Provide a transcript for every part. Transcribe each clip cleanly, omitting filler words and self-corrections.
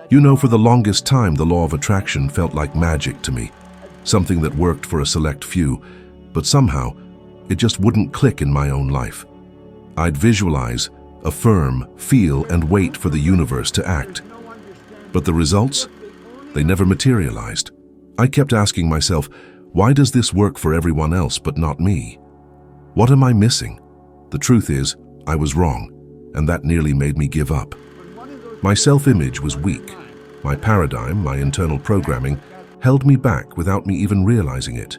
You know, for the longest time, the law of attraction felt like magic to me, something that worked for a select few, but somehow it just wouldn't click in my own life. I'd visualize, affirm, feel, and wait for the universe to act. But the results? They never materialized. I kept asking myself, why does this work for everyone else but not me? What am I missing? The truth is, I was wrong, and that nearly made me give up. My self-image was weak. My paradigm, my internal programming, held me back without me even realizing it.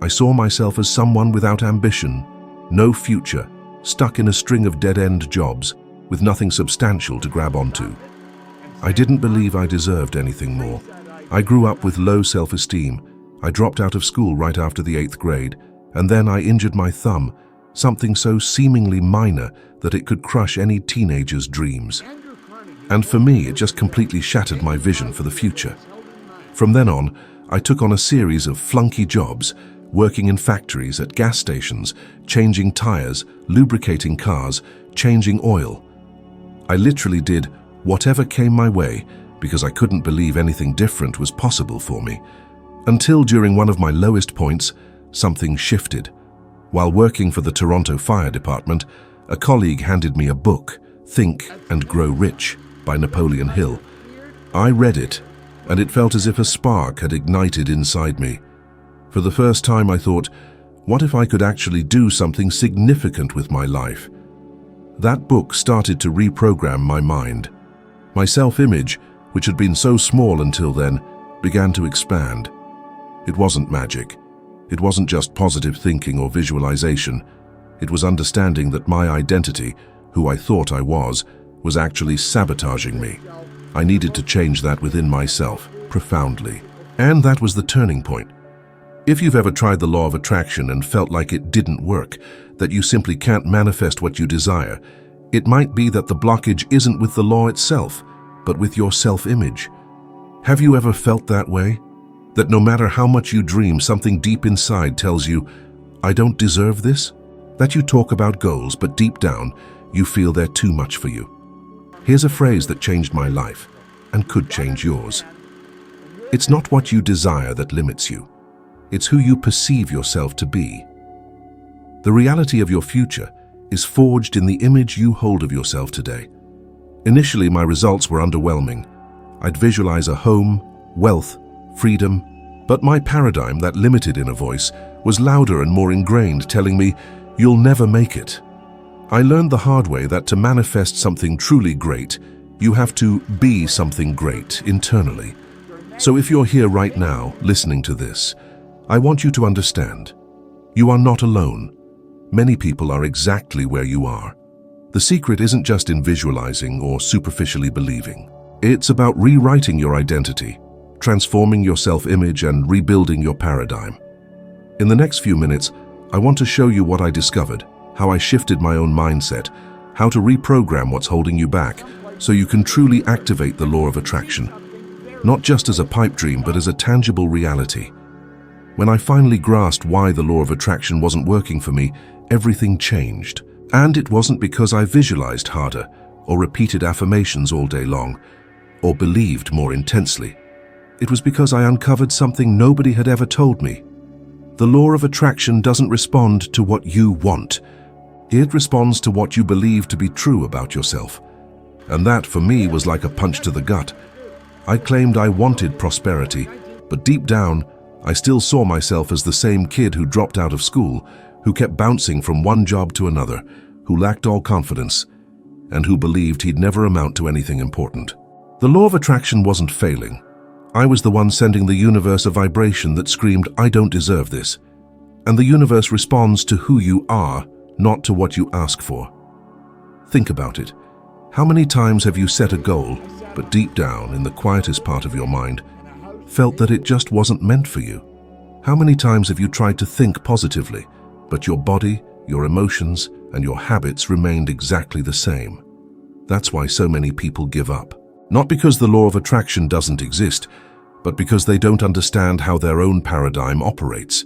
I saw myself as someone without ambition, no future, stuck in a string of dead-end jobs with nothing substantial to grab onto. I didn't believe I deserved anything more. I grew up with low self-esteem. I dropped out of school right after the 8th grade, and then I injured my thumb, something so seemingly minor that it could crush any teenager's dreams. And for me, it just completely shattered my vision for the future. From then on, I took on a series of flunky jobs, working in factories, at gas stations, changing tires, lubricating cars, changing oil. I literally did whatever came my way because I couldn't believe anything different was possible for me. Until during one of my lowest points, something shifted. While working for the Toronto Fire Department, a colleague handed me a book, Think and Grow Rich, by Napoleon Hill. I read it, and it felt as if a spark had ignited inside me. For the first time I thought, what if I could actually do something significant with my life? That book started to reprogram my mind. My self-image, which had been so small until then, began to expand. It wasn't magic. It wasn't just positive thinking or visualization. It was understanding that my identity, who I thought I was actually sabotaging me. I needed to change that within myself, profoundly. And that was the turning point. If you've ever tried the law of attraction and felt like it didn't work, that you simply can't manifest what you desire, it might be that the blockage isn't with the law itself, but with your self-image. Have you ever felt that way? That no matter how much you dream, something deep inside tells you, I don't deserve this? That you talk about goals, but deep down, you feel they're too much for you. Here's a phrase that changed my life, and could change yours. It's not what you desire that limits you. It's who you perceive yourself to be. The reality of your future is forged in the image you hold of yourself today. Initially, my results were underwhelming. I'd visualize a home, wealth, freedom, but my paradigm, that limited inner voice, was louder and more ingrained, telling me, you'll never make it. I learned the hard way that to manifest something truly great, you have to be something great internally. So if you're here right now, listening to this, I want you to understand, you are not alone. Many people are exactly where you are. The secret isn't just in visualizing or superficially believing. It's about rewriting your identity, transforming your self-image, and rebuilding your paradigm. In the next few minutes, I want to show you what I discovered, how I shifted my own mindset, how to reprogram what's holding you back so you can truly activate the law of attraction, not just as a pipe dream, but as a tangible reality. When I finally grasped why the law of attraction wasn't working for me, everything changed. And it wasn't because I visualized harder, or repeated affirmations all day long, or believed more intensely. It was because I uncovered something nobody had ever told me. The law of attraction doesn't respond to what you want. It responds to what you believe to be true about yourself. And that, for me, was like a punch to the gut. I claimed I wanted prosperity, but deep down, I still saw myself as the same kid who dropped out of school, who kept bouncing from one job to another, who lacked all confidence, and who believed he'd never amount to anything important. The law of attraction wasn't failing. I was the one sending the universe a vibration that screamed, I don't deserve this. And the universe responds to who you are, not to what you ask for. Think about it. How many times have you set a goal, but deep down, in the quietest part of your mind, felt that it just wasn't meant for you? How many times have you tried to think positively, but your body, your emotions, and your habits remained exactly the same? That's why so many people give up. Not because the law of attraction doesn't exist, but because they don't understand how their own paradigm operates.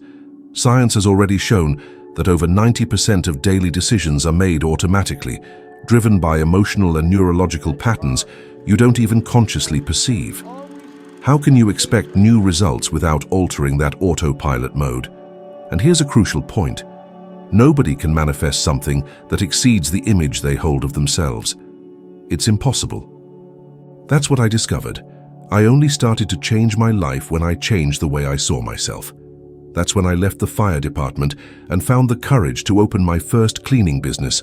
Science has already shown that over 90% of daily decisions are made automatically, driven by emotional and neurological patterns you don't even consciously perceive. How can you expect new results without altering that autopilot mode? And here's a crucial point. Nobody can manifest something that exceeds the image they hold of themselves. It's impossible. That's what I discovered. I only started to change my life when I changed the way I saw myself. That's when I left the fire department and found the courage to open my first cleaning business.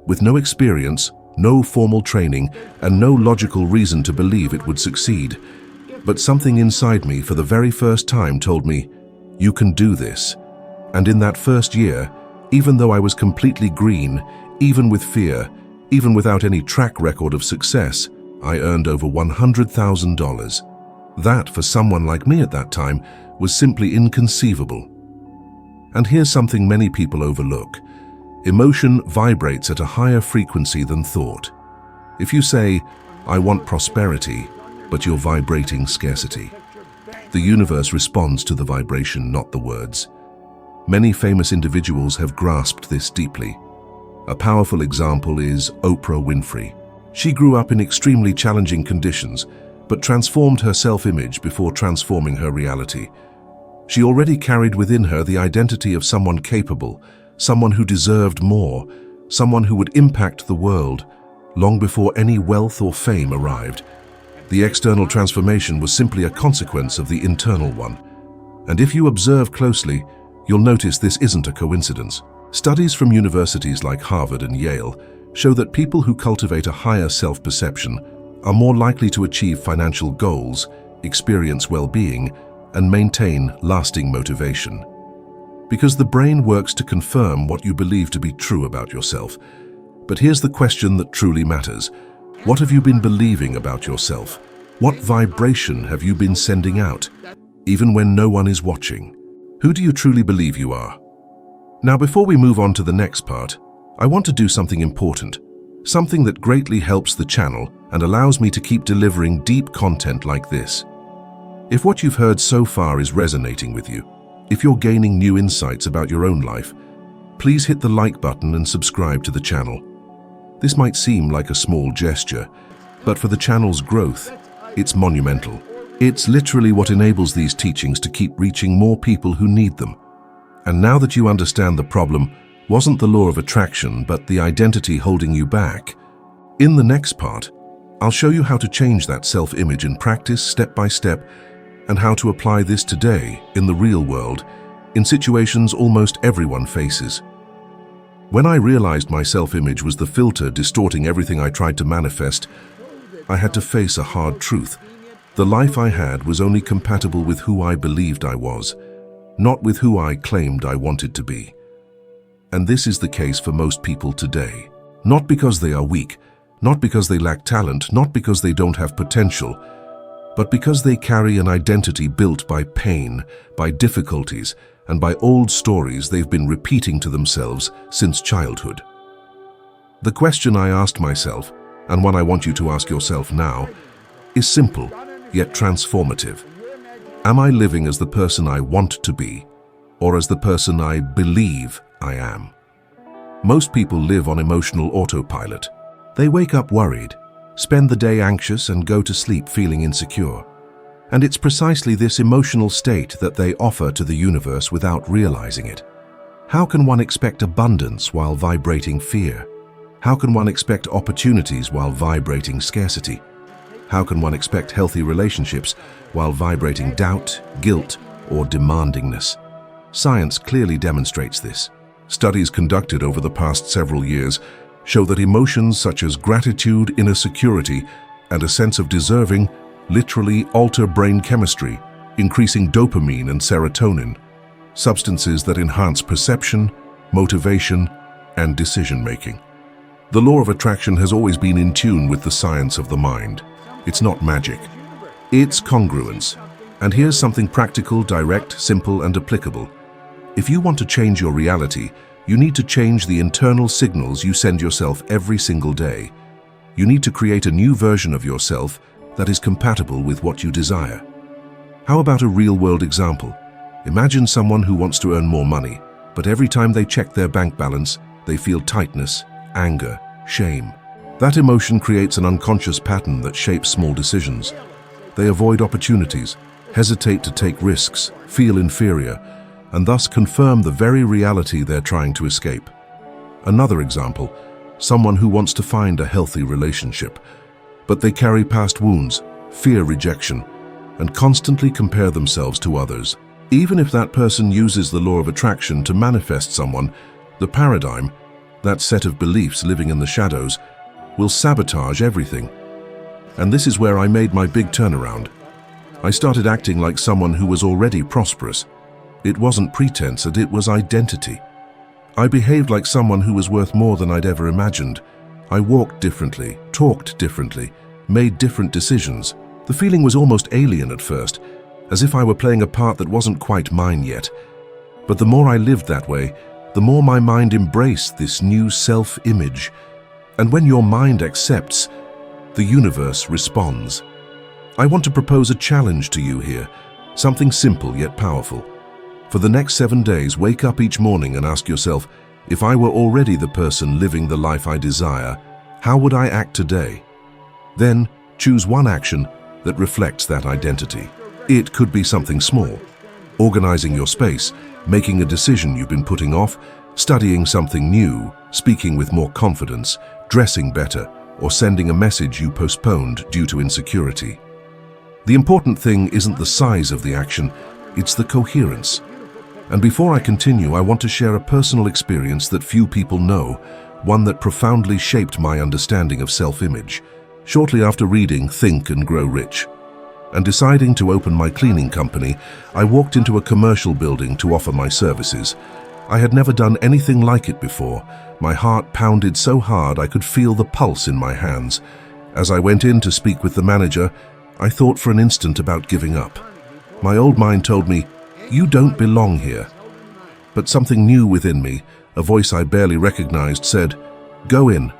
With no experience, no formal training, and no logical reason to believe it would succeed. But something inside me for the very first time told me, you can do this. And in that first year, even though I was completely green, even with fear, even without any track record of success, I earned over $100,000. That, for someone like me at that time, was simply inconceivable. And here's something many people overlook. Emotion vibrates at a higher frequency than thought. If you say, I want prosperity, but you're vibrating scarcity, the universe responds to the vibration, not the words. Many famous individuals have grasped this deeply. A powerful example is Oprah Winfrey. She grew up in extremely challenging conditions, but transformed her self-image before transforming her reality. She already carried within her the identity of someone capable, someone who deserved more, someone who would impact the world, long before any wealth or fame arrived. The external transformation was simply a consequence of the internal one. And if you observe closely, you'll notice this isn't a coincidence. Studies from universities like Harvard and Yale show that people who cultivate a higher self-perception are more likely to achieve financial goals, experience well-being, and maintain lasting motivation. Because the brain works to confirm what you believe to be true about yourself. But here's the question that truly matters. What have you been believing about yourself? What vibration have you been sending out, even when no one is watching? Who do you truly believe you are? Now, before we move on to the next part, I want to do something important, something that greatly helps the channel and allows me to keep delivering deep content like this. If what you've heard so far is resonating with you, if you're gaining new insights about your own life, please hit the like button and subscribe to the channel. This might seem like a small gesture, but for the channel's growth, it's monumental. It's literally what enables these teachings to keep reaching more people who need them. And now that you understand the problem wasn't the law of attraction, but the identity holding you back, in the next part, I'll show you how to change that self-image in practice step by step, and how to apply this today in the real world, in situations almost everyone faces. When I realized my self-image was the filter distorting everything I tried to manifest, I had to face a hard truth. The life I had was only compatible with who I believed I was, not with who I claimed I wanted to be. And this is the case for most people today. Not because they are weak, not because they lack talent, not because they don't have potential, but because they carry an identity built by pain, by difficulties, and by old stories they've been repeating to themselves since childhood. The question I asked myself, and one I want you to ask yourself now, is simple, yet transformative. Am I living as the person I want to be, or as the person I believe I am? Most people live on emotional autopilot. They wake up worried, spend the day anxious, and go to sleep feeling insecure. And it's precisely this emotional state that they offer to the universe without realizing it. How can one expect abundance while vibrating fear? How can one expect opportunities while vibrating scarcity? How can one expect healthy relationships while vibrating doubt, guilt, or demandingness? Science clearly demonstrates this. Studies conducted over the past several years show that emotions such as gratitude, inner security, and a sense of deserving literally alter brain chemistry, increasing dopamine and serotonin, substances that enhance perception, motivation, and decision-making. The law of attraction has always been in tune with the science of the mind. It's not magic. It's congruence. And here's something practical, direct, simple, and applicable. If you want to change your reality, you need to change the internal signals you send yourself every single day. You need to create a new version of yourself that is compatible with what you desire. How about a real-world example? Imagine someone who wants to earn more money, but every time they check their bank balance, they feel tightness, anger, shame. That emotion creates an unconscious pattern that shapes small decisions. They avoid opportunities, hesitate to take risks, feel inferior, and thus confirm the very reality they're trying to escape. Another example, someone who wants to find a healthy relationship, but they carry past wounds, fear rejection, and constantly compare themselves to others. Even if that person uses the law of attraction to manifest someone, the paradigm, that set of beliefs living in the shadows, will sabotage everything. And this is where I made my big turnaround. I started acting like someone who was already prosperous. It wasn't pretense, and it was identity. I behaved like someone who was worth more than I'd ever imagined. I walked differently, talked differently, made different decisions. The feeling was almost alien at first, as if I were playing a part that wasn't quite mine yet. But the more I lived that way, the more my mind embraced this new self-image. And when your mind accepts, the universe responds. I want to propose a challenge to you here, something simple yet powerful. For the next 7 days, wake up each morning and ask yourself, if I were already the person living the life I desire, how would I act today? Then choose one action that reflects that identity. It could be something small: organizing your space, making a decision you've been putting off, studying something new, speaking with more confidence, dressing better, or sending a message you postponed due to insecurity. The important thing isn't the size of the action, it's the coherence. And before I continue, I want to share a personal experience that few people know, one that profoundly shaped my understanding of self-image. Shortly after reading Think and Grow Rich and deciding to open my cleaning company, I walked into a commercial building to offer my services. I had never done anything like it before. My heart pounded so hard I could feel the pulse in my hands. As I went in to speak with the manager, I thought for an instant about giving up. My old mind told me, "You don't belong here." But something new within me, a voice I barely recognized, said, "Go in."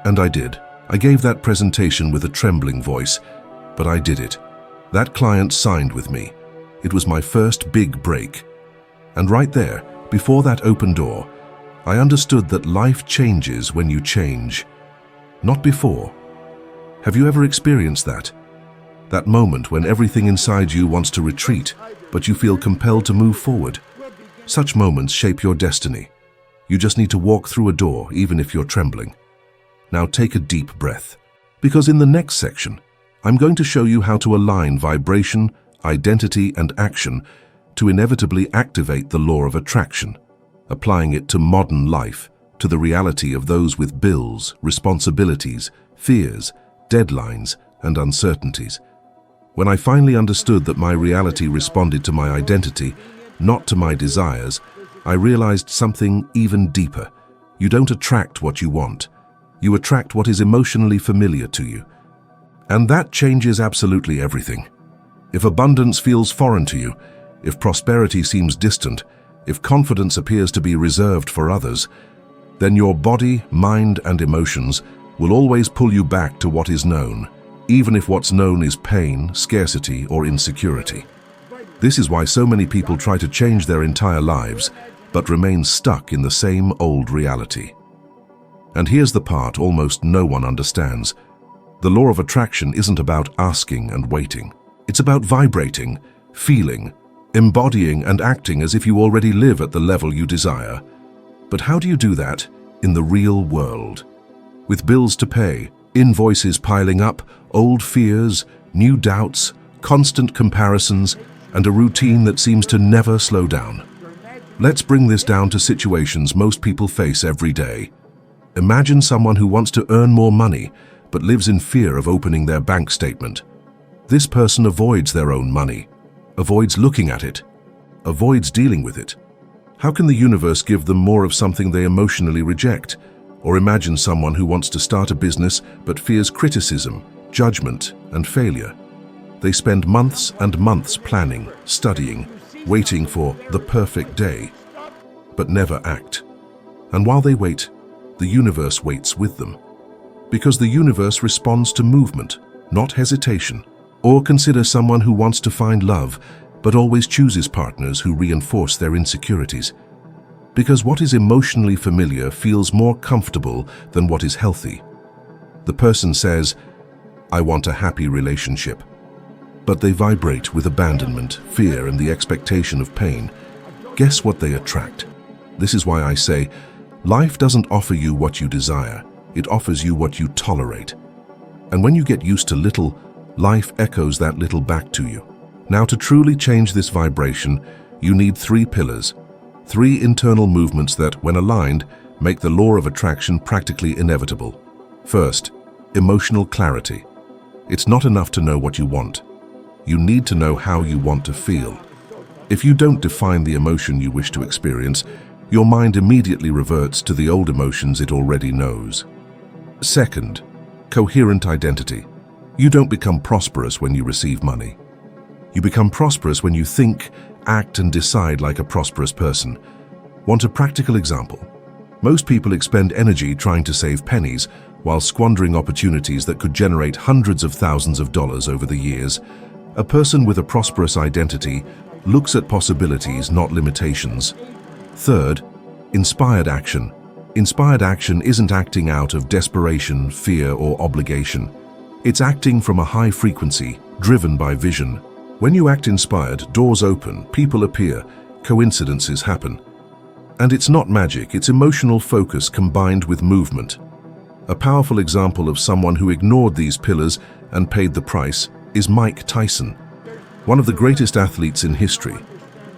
And I did. I gave that presentation with a trembling voice, but I did it. That client signed with me. It was my first big break. And right there, before that open door, I understood that life changes when you change, not before. Have you ever experienced that? That moment when everything inside you wants to retreat, but you feel compelled to move forward. Such moments shape your destiny. You just need to walk through a door, even if you're trembling. Now take a deep breath, because in the next section, I'm going to show you how to align vibration, identity, and action to inevitably activate the law of attraction, applying it to modern life, to the reality of those with bills, responsibilities, fears, deadlines, and uncertainties. When I finally understood that my reality responded to my identity, not to my desires, I realized something even deeper. You don't attract what you want. You attract what is emotionally familiar to you. And that changes absolutely everything. If abundance feels foreign to you, if prosperity seems distant, if confidence appears to be reserved for others, then your body, mind, and emotions will always pull you back to what is known, even if what's known is pain, scarcity, or insecurity. This is why so many people try to change their entire lives, but remain stuck in the same old reality. And here's the part almost no one understands. The law of attraction isn't about asking and waiting. It's about vibrating, feeling, embodying, and acting as if you already live at the level you desire. But how do you do that in the real world? With bills to pay, invoices piling up, old fears, new doubts, constant comparisons, and a routine that seems to never slow down. Let's bring this down to situations most people face every day. Imagine someone who wants to earn more money, but lives in fear of opening their bank statement. This person avoids their own money, avoids looking at it, avoids dealing with it. How can the universe give them more of something they emotionally reject? Or imagine someone who wants to start a business but fears criticism, judgment, and failure. They spend months and months planning, studying, waiting for the perfect day, but never act. And while they wait, the universe waits with them. Because the universe responds to movement, not hesitation. Or consider someone who wants to find love, but always chooses partners who reinforce their insecurities. Because what is emotionally familiar feels more comfortable than what is healthy. The person says, "I want a happy relationship." But they vibrate with abandonment, fear, and the expectation of pain. Guess what they attract? This is why I say, life doesn't offer you what you desire. It offers you what you tolerate. And when you get used to little, life echoes that little back to you. Now, to truly change this vibration, you need 3 pillars, 3 internal movements that, when aligned, make the law of attraction practically inevitable. First, emotional clarity. It's not enough to know what you want. You need to know how you want to feel. If you don't define the emotion you wish to experience, your mind immediately reverts to the old emotions it already knows. Second, coherent identity. You don't become prosperous when you receive money. You become prosperous when you think, act, and decide like a prosperous person. Want a practical example? Most people expend energy trying to save pennies while squandering opportunities that could generate hundreds of thousands of dollars over the years. A person with a prosperous identity looks at possibilities, not limitations. Third, inspired action. Inspired action isn't acting out of desperation, fear, or obligation. It's acting from a high frequency, driven by vision. When you act inspired, doors open, people appear, coincidences happen. And it's not magic, it's emotional focus combined with movement. A powerful example of someone who ignored these pillars and paid the price is Mike Tyson, one of the greatest athletes in history.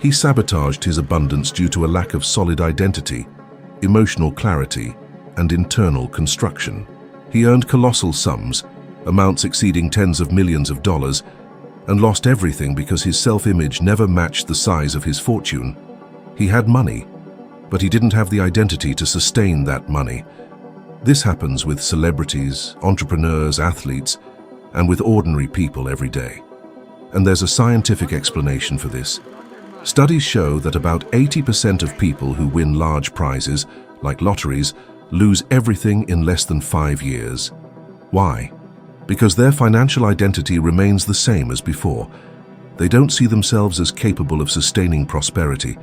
He sabotaged his abundance due to a lack of solid identity, emotional clarity, and internal construction. He earned colossal sums, amounts exceeding tens of millions of dollars, and lost everything because his self-image never matched the size of his fortune. He had money, but he didn't have the identity to sustain that money. This happens with celebrities, entrepreneurs, athletes, and with ordinary people every day. And there's a scientific explanation for this. Studies show that about 80% of people who win large prizes, like lotteries, lose everything in less than 5 years. Why? Because their financial identity remains the same as before. They don't see themselves as capable of sustaining prosperity.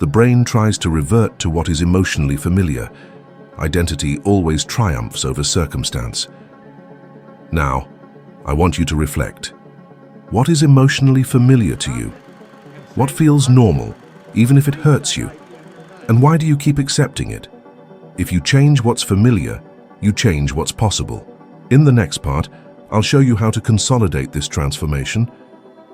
The brain tries to revert to what is emotionally familiar. Identity always triumphs over circumstance. Now, I want you to reflect. What is emotionally familiar to you? What feels normal, even if it hurts you? And why do you keep accepting it? If you change what's familiar, you change what's possible. In the next part, I'll show you how to consolidate this transformation,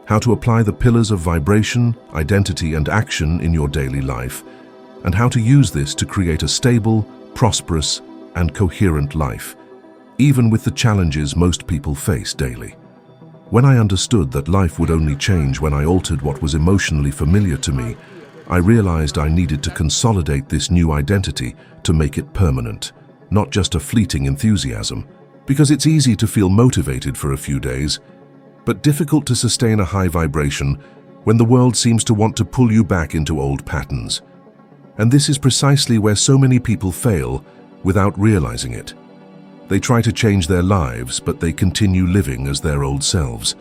how to apply the pillars of vibration, identity, and action in your daily life, and how to use this to create a stable, prosperous, and coherent life, even with the challenges most people face daily. When I understood that life would only change when I altered what was emotionally familiar to me, I realized I needed to consolidate this new identity to make it permanent, not just a fleeting enthusiasm. Because it's easy to feel motivated for a few days, but difficult to sustain a high vibration when the world seems to want to pull you back into old patterns. And this is precisely where so many people fail without realizing it. They try to change their lives, but they continue living as their old selves.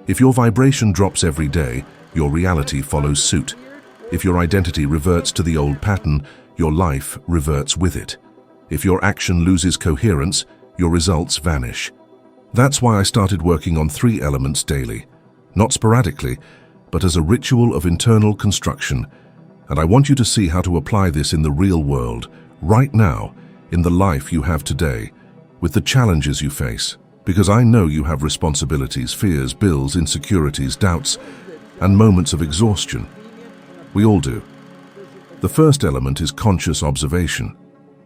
If your vibration drops every day, your reality follows suit. If your identity reverts to the old pattern, your life reverts with it. If your action loses coherence, your results vanish. That's why I started working on 3 elements daily, not sporadically, but as a ritual of internal construction. And I want you to see how to apply this in the real world, right now, in the life you have today, with the challenges you face, because I know you have responsibilities, fears, bills, insecurities, doubts, and moments of exhaustion. We all do. The first element is conscious observation.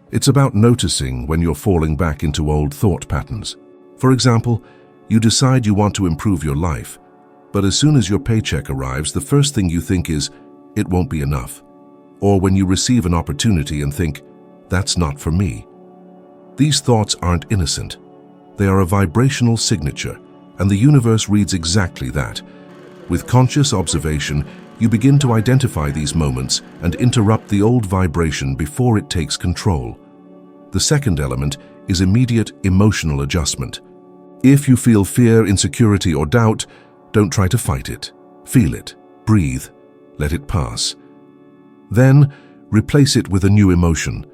It's about noticing when you're falling back into old thought patterns. For example, you decide you want to improve your life, but as soon as your paycheck arrives, the first thing you think is, it won't be enough. Or when you receive an opportunity and think, that's not for me. These thoughts aren't innocent. They are a vibrational signature, and the universe reads exactly that. With conscious observation, you begin to identify these moments and interrupt the old vibration before it takes control. The second element is immediate emotional adjustment. If you feel fear, insecurity, or doubt, don't try to fight it. Feel it, breathe, let it pass. Then, replace it with a new emotion.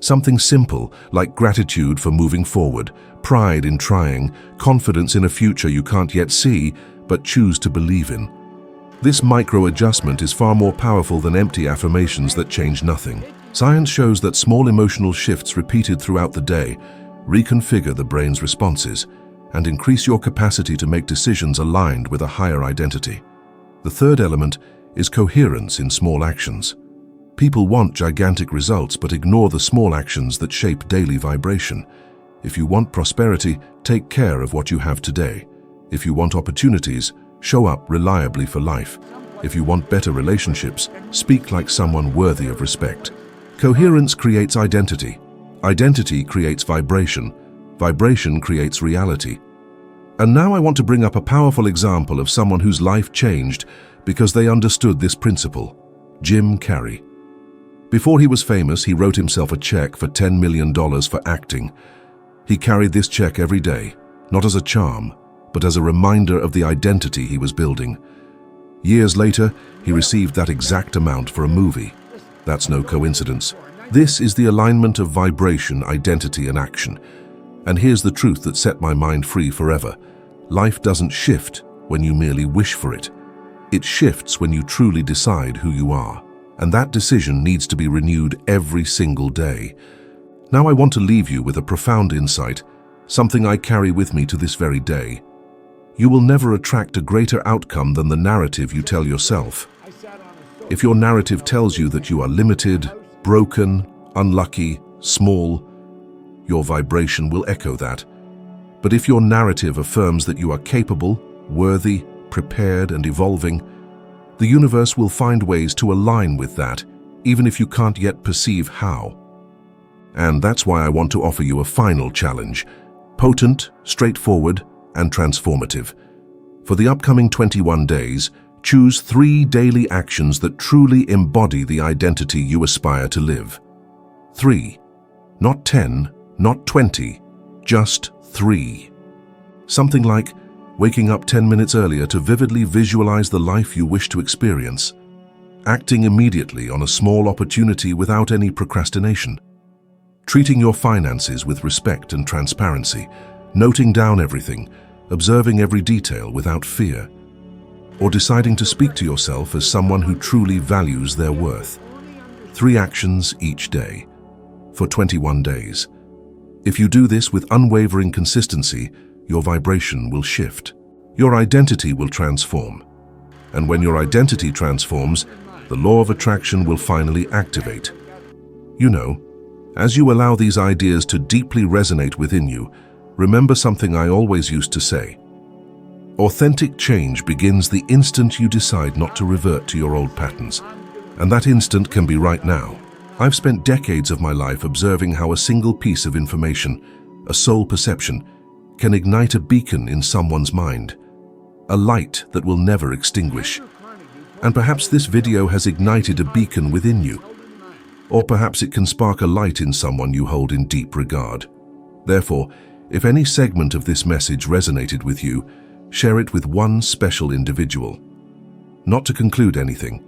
Something simple, like gratitude for moving forward, pride in trying, confidence in a future you can't yet see, but choose to believe in. This micro-adjustment is far more powerful than empty affirmations that change nothing. Science shows that small emotional shifts repeated throughout the day reconfigure the brain's responses and increase your capacity to make decisions aligned with a higher identity. The third element is coherence in small actions. People want gigantic results but ignore the small actions that shape daily vibration. If you want prosperity, take care of what you have today. If you want opportunities, show up reliably for life. If you want better relationships, speak like someone worthy of respect. Coherence creates identity. Identity creates vibration. Vibration creates reality. And now I want to bring up a powerful example of someone whose life changed because they understood this principle: Jim Carrey. Before he was famous, he wrote himself a check for $10 million for acting. He carried this check every day, not as a charm, but as a reminder of the identity he was building. Years later, he received that exact amount for a movie. That's no coincidence. This is the alignment of vibration, identity, and action. And here's the truth that set my mind free forever. Life doesn't shift when you merely wish for it. It shifts when you truly decide who you are. And that decision needs to be renewed every single day. Now I want to leave you with a profound insight, something I carry with me to this very day. You will never attract a greater outcome than the narrative you tell yourself. If your narrative tells you that you are limited, broken, unlucky, small, your vibration will echo that. But if your narrative affirms that you are capable, worthy, prepared, and evolving, the universe will find ways to align with that, even if you can't yet perceive how. And that's why I want to offer you a final challenge: potent, straightforward, and transformative. For the upcoming 21 days, choose 3 daily actions that truly embody the identity you aspire to live. 3. Not 10, not 20, just 3. Something like waking up 10 minutes earlier to vividly visualize the life you wish to experience, acting immediately on a small opportunity without any procrastination, treating your finances with respect and transparency, noting down everything, observing every detail without fear, or deciding to speak to yourself as someone who truly values their worth. 3 actions each day, for 21 days. If you do this with unwavering consistency, your vibration will shift. Your identity will transform. And when your identity transforms, the law of attraction will finally activate. You know, as you allow these ideas to deeply resonate within you, remember something I always used to say. Authentic change begins the instant you decide not to revert to your old patterns. And that instant can be right now. I've spent decades of my life observing how a single piece of information, a soul perception, can ignite a beacon in someone's mind, a light that will never extinguish. And perhaps this video has ignited a beacon within you. Or perhaps it can spark a light in someone you hold in deep regard. Therefore, if any segment of this message resonated with you, share it with one special individual. Not to conclude anything,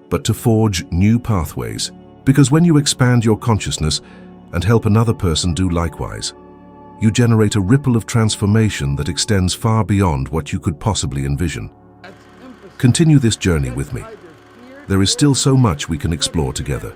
but to forge new pathways. Because when you expand your consciousness and help another person do likewise, you generate a ripple of transformation that extends far beyond what you could possibly envision. Continue this journey with me. There is still so much we can explore together.